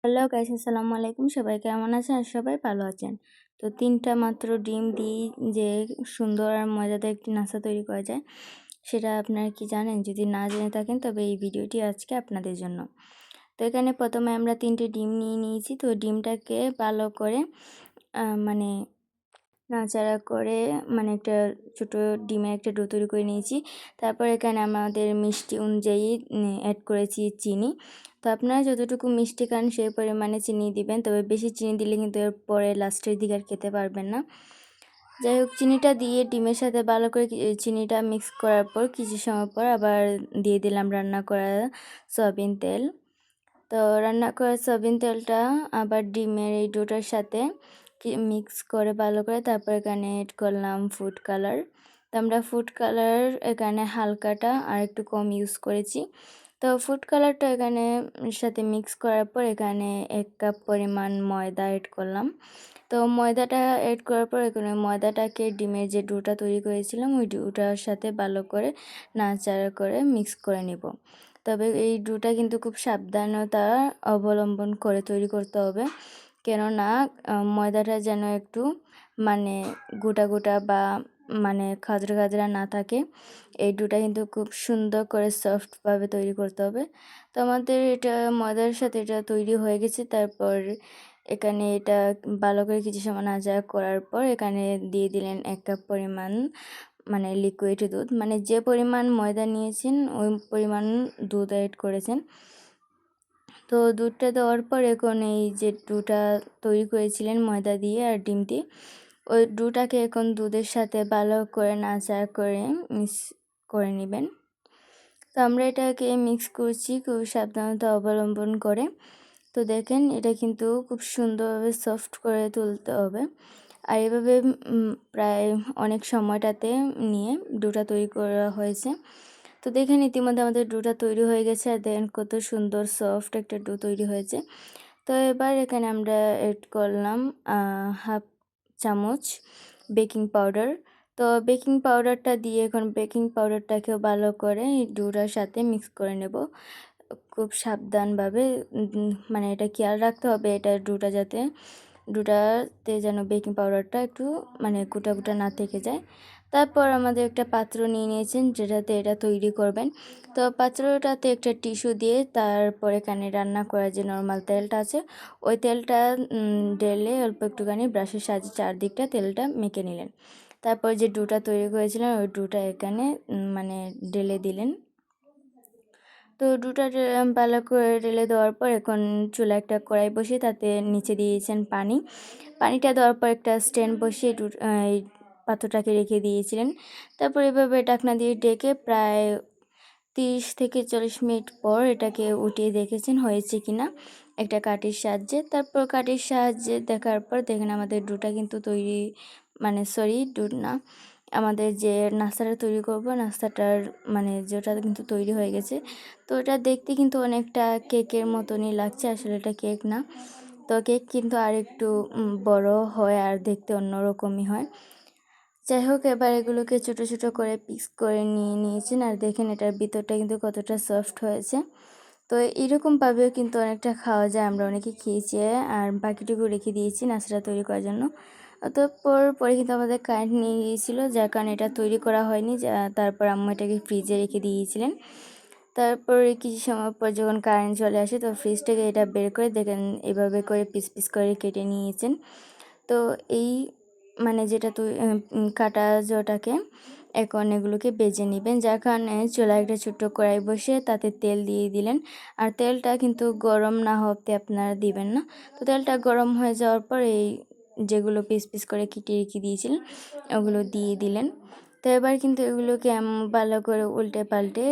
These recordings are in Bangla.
হ্যালো গাইস, আসসালামু আলাইকুম। সবাই কেমন আছেন? আর সবাই ভালো আছেন। তো ৩টা মাত্র ডিম দিয়েই যে সুন্দর আর মজাদার একটি নাস্তা তৈরি করা যায়, সেটা আপনারা কি জানেন? যদি না জেনে থাকেন তবে এই ভিডিওটি আজকে আপনাদের জন্য। তো এখানে প্রথমে আমরা ৩টে ডিম নিয়ে নিয়েছি। তো ডিমটাকে ভালো করে মানে নাড়াচাড়া করে একটা ছোটো ডিমের একটা ডো তৈরি করে নিয়েছি। তারপর এখানে আমাদের মিষ্টি অনুযায়ী অ্যাড করেছি চিনি। তো আপনারা যতটুকু মিষ্টি খান সেই পরিমাণে চিনি দিবেন, তবে বেশি চিনি দিলে কিন্তু এর পরে লাস্টের দিকে আর খেতে পারবেন না। যাই হোক, চিনিটা দিয়ে ডিমের সাথে ভালো করে চিনিটা মিক্স করার পর কিছু সময় পর আবার দিয়ে দিলাম রান্না করা সয়াবিন তেল। তো রান্না করা সয়াবিন তেলটা আবার ডিমের এই ডোটার সাথে মিক্স করে ভালো করে তারপর এখানে এড করলাম ফুড কালার। তো আমরা ফুড কালার এখানে হালকাটা আর একটু কম ইউজ করেছি। তো ফুড কালারটা এখানে সাথে মিক্স করার পর এখানে 1 কাপ পরিমাণ ময়দা এড করলাম। তো ময়দাটা এড করার পর এখানে ময়দাটাকে ডিমের যে ডোটা তৈরি করেছিলাম ওই ডোটার সাথে ভালো করে নাড়াচাড়া করে মিক্স করে নেব। তবে এই ডোটা কিন্তু খুব সাবধানতা অবলম্বন করে তৈরি করতে হবে, কেননা ময়দাটা যেন একটু মানে গোটা গোটা বা খাজরা খাজরা না থাকে। এই ডোটা কিন্তু খুব সুন্দর করে সফটভাবে তৈরি করতে হবে। তো আমাদের এটা ময়দার সাথে এটা তৈরি হয়ে গেছে। তারপর এখানে এটা ভালো করে কিছু সময় নাড়াচাড়া করার পর এখানে দিয়ে দিলেন 1 কাপ পরিমাণ লিকুইড দুধ। যে পরিমাণ ময়দা নিয়েছেন ওই পরিমাণ দুধ অ্যাড করেছেন। তো দুধটা দেওয়ার পর এখন এই যে ডোটা তৈরি করেছিলেন ময়দা দিয়ে আর ডিম দিয়ে, ওই ডোটাকে এখন দুধের সাথে ভালো করে নাড়াচাড়া করে মিক্স করে নেবেন। তো আমরা এটাকে মিক্স করছি খুব সাবধানতা অবলম্বন করে। তো দেখেন, এটা কিন্তু খুব সুন্দরভাবে সফট করে তুলতে হবে। আর এভাবে প্রায় অনেক সময়টাতে নিয়ে ডোটা তৈরি করা হয়েছে। তো দেখেন ইতিমধ্যে আমাদের ডোটা তৈরি হয়ে গেছে, আর দেখেন কত সুন্দর সফট একটা ডো তৈরি হয়েছে। তো এবার এখানে আমরা এড করলাম হাফ চামচ বেকিং পাউডার। তো বেকিং পাউডারটা দিয়ে এখন বেকিং পাউডারটাকেও ভালো করে ডোটার সাথে মিক্স করে নেব খুব সাবধানভাবে। এটা খেয়াল রাখতে হবে এটা ডোটাতে যেন বেকিং পাউডারটা একটু গোটা গোটা না থেকে যায়। তারপর আমাদের একটা পাত্র নিয়ে নিয়েছেন যেটাতে এটা তৈরি করবেন। তো পাত্রটাতে একটা টিস্যু দিয়ে তারপর এখানে রান্না করা যে নর্মাল তেলটা আছে ওই তেলটা ঢেলে অল্প একটুখানি ব্রাশের সাহায্যে চারদিকটা তেলটা মেখে নিলেন। তারপর যে ডোটা তৈরি করেছিলেন ওই ডোটা এখানে ঢেলে দিলেন। তো ডোটা ভালো করে ঢেলে দেওয়ার পর এখন চুলা একটা কড়াই বসিয়ে তাতে নিচে দিয়েছেন পানি। পানিটা দেওয়ার পর একটা স্ট্যান্ড বসিয়ে এই পাত্রটাকে রেখে দিয়েছিলেন। তারপর এভাবে ঢাকনা দিয়ে ঢেকে প্রায় 30 থেকে 40 মিনিট পর এটাকে উঠিয়ে দেখেছেন হয়েছে কিনা একটা কাঠির সাহায্যে। তারপর কাঠির সাহায্যে দেখার পর দেখেন আমাদের ডোটা কিন্তু তৈরি, ডো না, আমাদের যে নাস্তাটা তৈরি করব নাস্তাটার যেটা কিন্তু তৈরি হয়ে গেছে। তো এটা দেখতে কিন্তু অনেকটা কেকের মতনই লাগছে, আসলে এটা কেক না। তো কেক কিন্তু আর একটু বড় হয় আর দেখতে অন্যরকমই হয়। যাই হোক, এবার এগুলোকে ছোটো ছোটো করে পিস করে নিয়েছেন, আর দেখেন এটার ভিতরটা কিন্তু কতটা সফট হয়েছে। তো এরকমভাবেও কিন্তু অনেকটা খাওয়া যায়, আমরা অনেকে খেয়েছি। আর বাকিটুকু রেখে দিয়েছি নাস্তাটা তৈরি করার জন্য। তো পরে কিন্তু আমাদের কারেন্ট নিয়ে গিয়েছিলো, যার কারণে এটা তৈরি করা হয়নি। তারপর আম্মু এটাকে ফ্রিজে রেখে দিয়েছিলেন। তারপরে কিছু সময় পর যখন কারেন্ট চলে আসে তো ফ্রিজ থেকে এটা বের করে দেখেন এভাবে করে পিস পিস করে কেটে নিয়েছেন। তো এই যেটা কাটা জটাকে এখন এগুলোকে বেজে নেবেন, যার কারণে চুলায় একটা ছোট্ট কড়াই বসে তাতে তেল দিয়ে দিলেন। আর তেলটা কিন্তু গরম না হতে আপনারা দিবেন না। তো তেলটা গরম হয়ে যাওয়ার পর এই যেগুলো পিস পিস করে কেটে রেখে দিয়েছিলেন ওগুলো দিয়ে দিলেন। তো এবার কিন্তু এগুলোকে ভালো করে উল্টে পাল্টে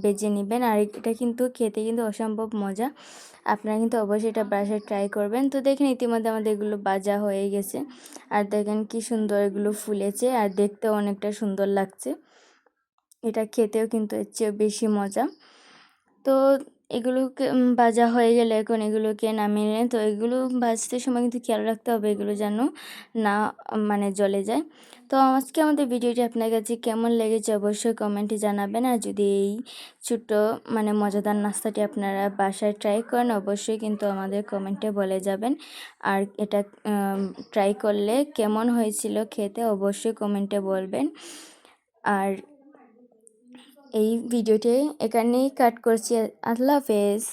বেজে নেবেন। আর এটা কিন্তু খেতে কিন্তু অসম্ভব মজা, আপনারা কিন্তু অবশ্যই এটা বাসায় ট্রাই করবেন। তো দেখেন ইতিমধ্যে আমাদের এগুলো ভাজা হয়ে গেছে, আর দেখেন কি সুন্দর এগুলো ফুলেছে আর দেখতেও অনেকটা সুন্দর লাগছে। এটা খেতেও কিন্তু এর চেয়ে বেশি মজা। তো এগুলোকে ভাজা হয়ে গেলে এখন এগুলোকে নামিয়ে নিয়ে, তো এগুলো ভাজতে সময় কিন্তু খেয়াল রাখতে হবে এগুলো যেন না মানে জ্বলে যায়। তো আজকে আমাদের ভিডিওটি আপনার কাছে কেমন লেগেছে অবশ্যই কমেন্টে জানাবেন। আর যদি এই ছোট্ট মানে মজাদার নাস্তাটি আপনারা বাসায় ট্রাই করেন অবশ্যই কিন্তু আমাদের কমেন্টে বলে যাবেন। আর এটা ট্রাই করলে কেমন হয়েছিল খেতে অবশ্যই কমেন্টে বলবেন। আর এই ভিডিওটি এখানেই কাট করছি। আল্লাহ হাফেজ।